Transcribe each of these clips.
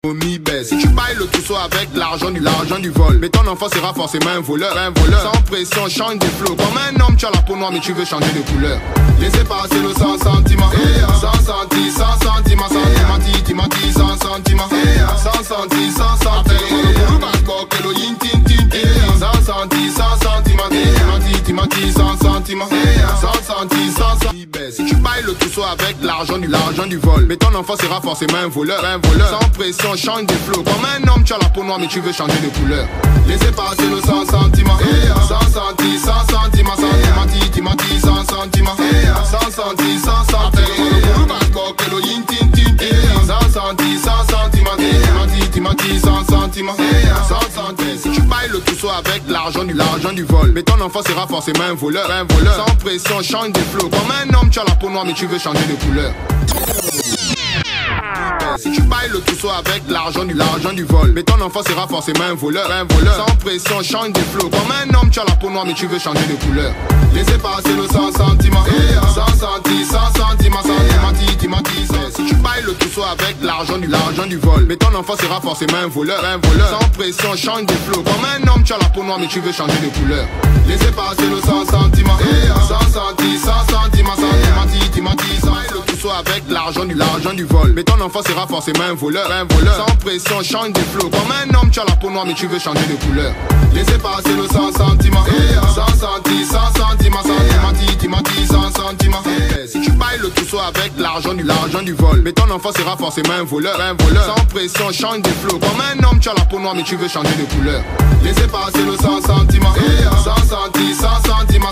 Si tu bailles le trousseau avec l'argent du vol, mais ton enfant sera forcément un voleur. Sans pression, change de flow. Comme un homme, tu as la peau noire, mais tu veux changer de couleur. Laissez passer le sans sentiment. Sans senti, sans sentiment, timati, sans sentiment. Sans senti, sans sentiment. Sans senti, sans sentiment. Timati, sans sentiment. Sans senti, sans sentiment. Si tu bailles le trousseau avec l'argent du vol, mais ton enfant sera forcément un voleur. Sans pression, change de flow. Comme un homme, tu as la peau noire, mais tu veux changer de couleur. Laissez passer le sans sentiment. Sans senti, sans sentiment. Timati, sans sentiment. Sans senti, sans sentiment. Sans senti, sans sentiment. Timati, sans sentiment. Sans senti. Si tu bailles le trousseau avec l'argent du vol, mais ton enfant sera forcément un voleur. Sans pression, change de flow. Comme un homme, tu as la peau noire, mais tu veux changer de couleur. Si tu bailles le trousseau avec l'argent du vol, mais ton enfant sera forcément un voleur. Sans pression, change de flow. Comme un homme, tu as la peau noire, mais tu veux changer de couleur. Laissez passer le sans sentiment. Sans senti, sans sentiment. Timati. Si tu bailles le trousseau avec l'argent du vol, mais ton enfant sera forcément un voleur. Sans pression, change de flow. Comme un homme, tu as la peau noire, mais tu veux changer de couleur. Laissez passer le sans sentiment. Sans senti, sans sentiment. Timati. Le trousseau avec l'argent du vol, mais ton enfant sera forcément un voleur. Sans pression, change de flow. Comme un homme, tu as la peau noire, mais tu veux changer de couleur. Laissez passer le sans sentiment. Sans senti, sans sentiment. Timati, sans sentiment. Si tu bailles le trousseau avec l'argent du vol, mais ton enfant sera forcément un voleur. Sans pression, change de flow. Comme un homme, tu as la peau noire, mais tu veux changer de couleur. Laissez passer le sans sentiment. Sans senti, sans sentiment.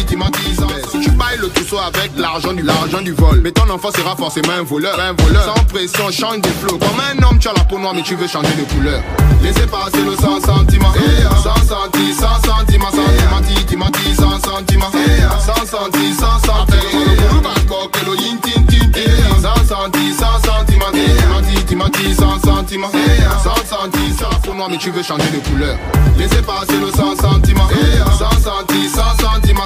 Timati. Si tu bailles le trousseau avec l'argent du vol, mais ton enfant sera forcément un voleur. Sans pression, change de flow. Comme un homme, tu as la peau noire, mais tu veux changer de couleur. Laissez passer le sans sentiment. Sans senti, sans sentiment. Timati, sans sentiment. Sans senti, sans sentiment. Sans senti, sans sentiment. Timati, sans sentiment. Sans senti, sans peau noire, mais tu veux changer de couleur. Laissez passer le sans sentiment. Sans senti, sans sentiment.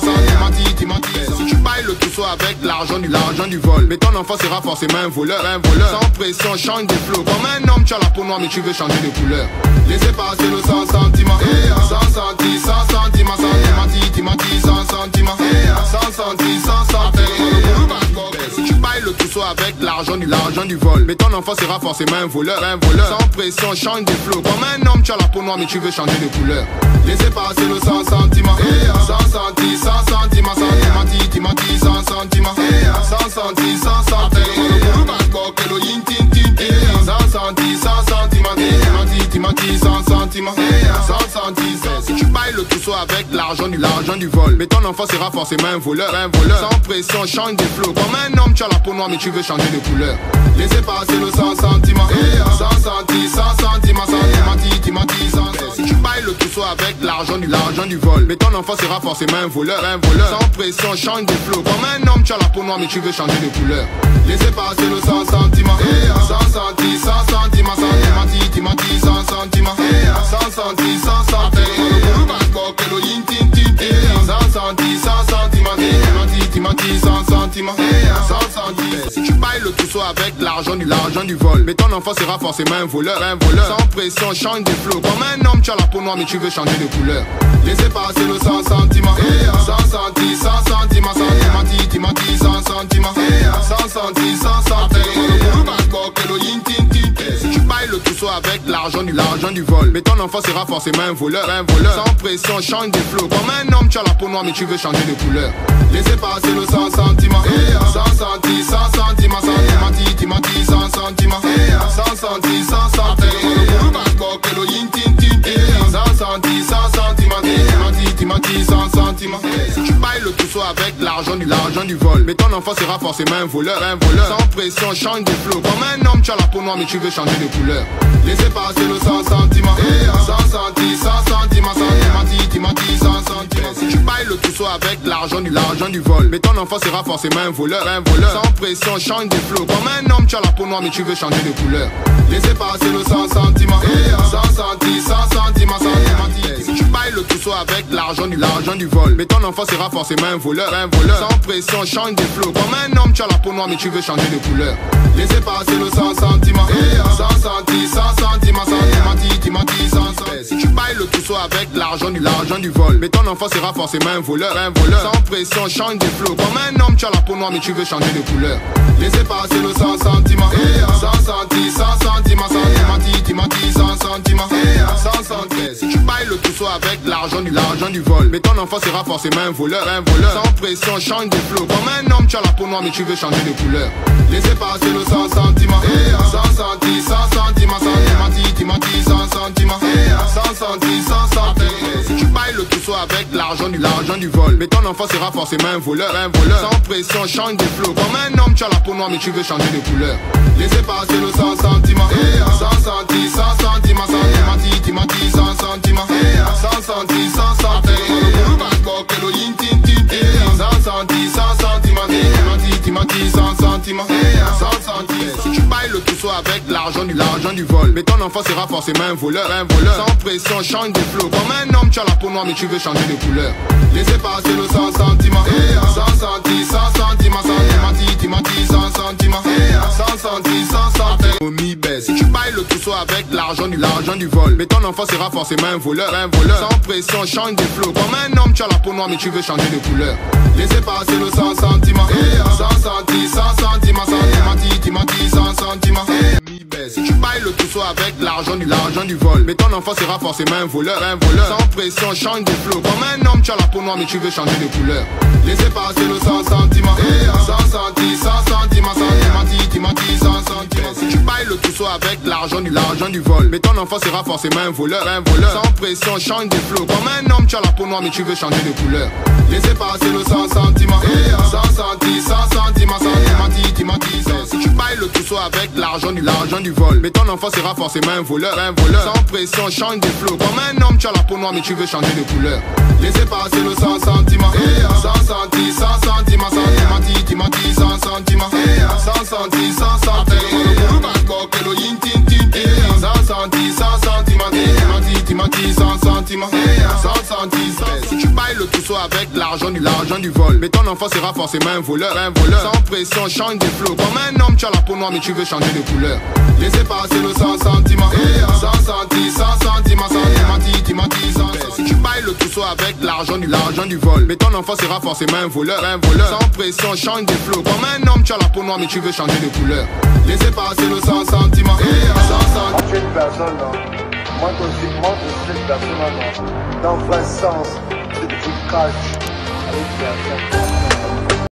Timati. Si tu bailles le trousseau avec l'argent du vol, mais ton enfant sera forcément un voleur. Sans pression, change de flow. Comme un homme, tu as la peau noire, mais tu veux changer de couleur. Laissez passer le sans sentiment. Sans senti, sans sentiment. Timati, sans sentiment. Sans senti, sans sentiment. Si tu bailles le trousseau avec l'argent du vol, mais ton enfant sera forcément un voleur. Sans pression, change de flow. Comme un homme, tu as la peau noire, mais tu veux changer de couleur. Laissez passer le sans sentiment. Sans senti, sans sentiment. Timati, sans sentiment. Sans senti, sans sentiment. Sans senti, sans sentiment. Timati, sans sentiment. Sans senti. Si tu bailles le trousseau avec l'argent du vol, mais ton enfant sera forcément un voleur. Sans pression, change de flow. Comme un homme, tu as la peau noire, mais tu veux changer de couleur. Laissez passer le sans sentiment. Sans senti, sans sentiment. Timati, sans sentiment. Si tu bailles le trousseau avec l'argent du vol, mais ton enfant sera forcément un voleur. Sans pression, change de flow. Comme un homme, tu as la peau noire, mais tu veux changer de couleur. Laissez passer le sans sentiment. Sans senti, sans sentiment. Timati, sans sentiment. Sans senti, sans sentiment. Sans senti, sans sentiment. Timati, sans sentiment. Sans senti. Si tu bailles le trousseau avec l'argent du vol, mais ton enfant sera forcément un voleur. Sans pression, change de flow. Comme un homme, tu as la peau noire, mais tu veux changer de couleur. Laissez passer le sans sentiment. Sans senti, sans sentiment. Timati, sans sentiment. Sans senti, sans sentiment. Si tu bailles le trousseau avec l'argent du vol, mais ton enfant sera forcément un voleur. Sans pression, change de flow. Comme un homme, tu as la peau noire, mais tu veux changer de couleur. Laissez passer le sans sentiment. Sans senti, sans sentiment. Timati, sans sentiment. Sans senti, sans sentiment. Sans senti, sans sentiment. Timati, sans sentiment. Si tu bailles le trousseau avec l'argent du vol, mais ton enfant sera forcément un voleur. Sans pression, change de flow. Comme un homme, tu as la peau noire, mais tu veux changer de couleur. Laissez passer le sans sentiment. Sans senti, sans sentiment. Timati, sans sentiment. Si tu bailles le trousseau avec l'argent du vol, mais ton enfant sera forcément un voleur. Sans pression, change de flow. Comme un homme, tu as la peau noire, mais tu veux changer de couleur. Laissez passer le sans sentiment. Sans senti, sans sentiment. Si tu bailles le trousseau avec l'argent du vol, mais ton enfant sera forcément forcément un voleur. Sans pression, change des flots. Comme un homme, tu as la peau noire mais tu veux changer de couleur. Laissez passer le sans sentiment. Sans sentiment, sans si tu bailles le trousseau avec l'argent du vol, mais ton enfant sera forcément un voleur. Sans pression, change des flots. Comme un homme, tu as la peau noire mais tu veux changer de couleur. Laissez passer le sans sentiment. Sans sentiment, si tu bailles le trousseau avec l'argent du vol, mais ton enfant sera forcément un voleur. Sans pression, change de flow. Comme un homme, tu as la peau noire mais tu veux changer de couleur. Laissez passer le sans sentiment. Sans si tu bailles le trousseau avec l'argent du vol, mais ton enfant sera forcément un voleur. Sans pression, change de flow. Comme un homme, tu as la peau noire mais tu veux changer de couleur. Laissez passer le sans sentiment. Si tu bailles le trousseau avec l'argent du vol, mais ton enfant sera forcément un voleur. Sans pression, change de flow. Comme un homme, tu as la peau noire mais tu veux changer de couleur. Laissez passer le sans sentiment. Si tu bailles le trousseau avec l'argent du vol, mais ton enfant sera forcément un voleur. Sans pression, change de flow. Comme un homme, tu as la peau noire mais tu veux changer de couleur. Laissez passer le sans sentiment. Si tu bailles le trousseau avec l'argent du vol, mais ton enfant sera forcément un voleur. Sans pression, change de flow. Comme un homme, tu as la peau noire mais tu veux changer de couleur. Laissez passer le sans sentiment. Si tu bailles le trousseau avec l'argent du vol, mais ton enfant sera forcément un voleur. Sans pression, change de flow. Comme un homme, tu as la peau noire mais tu veux changer de couleur. Laissez passer le sans sentiment. Si tu bailles le trousseau avec l'argent du vol, mais ton enfant sera forcément un voleur. Sans pression, change de flow. Comme un homme, tu as la peau noire mais tu veux changer de couleur. Laissez passer le sans sentiment. Si tu bailles le trousseau avec l'argent du vol, mais ton enfant sera forcément un voleur. Sans pression, change de flow. Comme un homme, tu as la peau noire mais tu veux changer de couleur. Laissez passer le sans sentiment. Si tu bailles le trousseau avec l'argent du vol, mais ton enfant sera forcément un voleur. Sans pression, change de flow. Comme un homme, tu as la peau noire mais tu veux changer de couleur. Laissez passer le sans sentiment. Tu es une personne, moi aussi cette personne dans 20 sens, c'est du cash avec personne.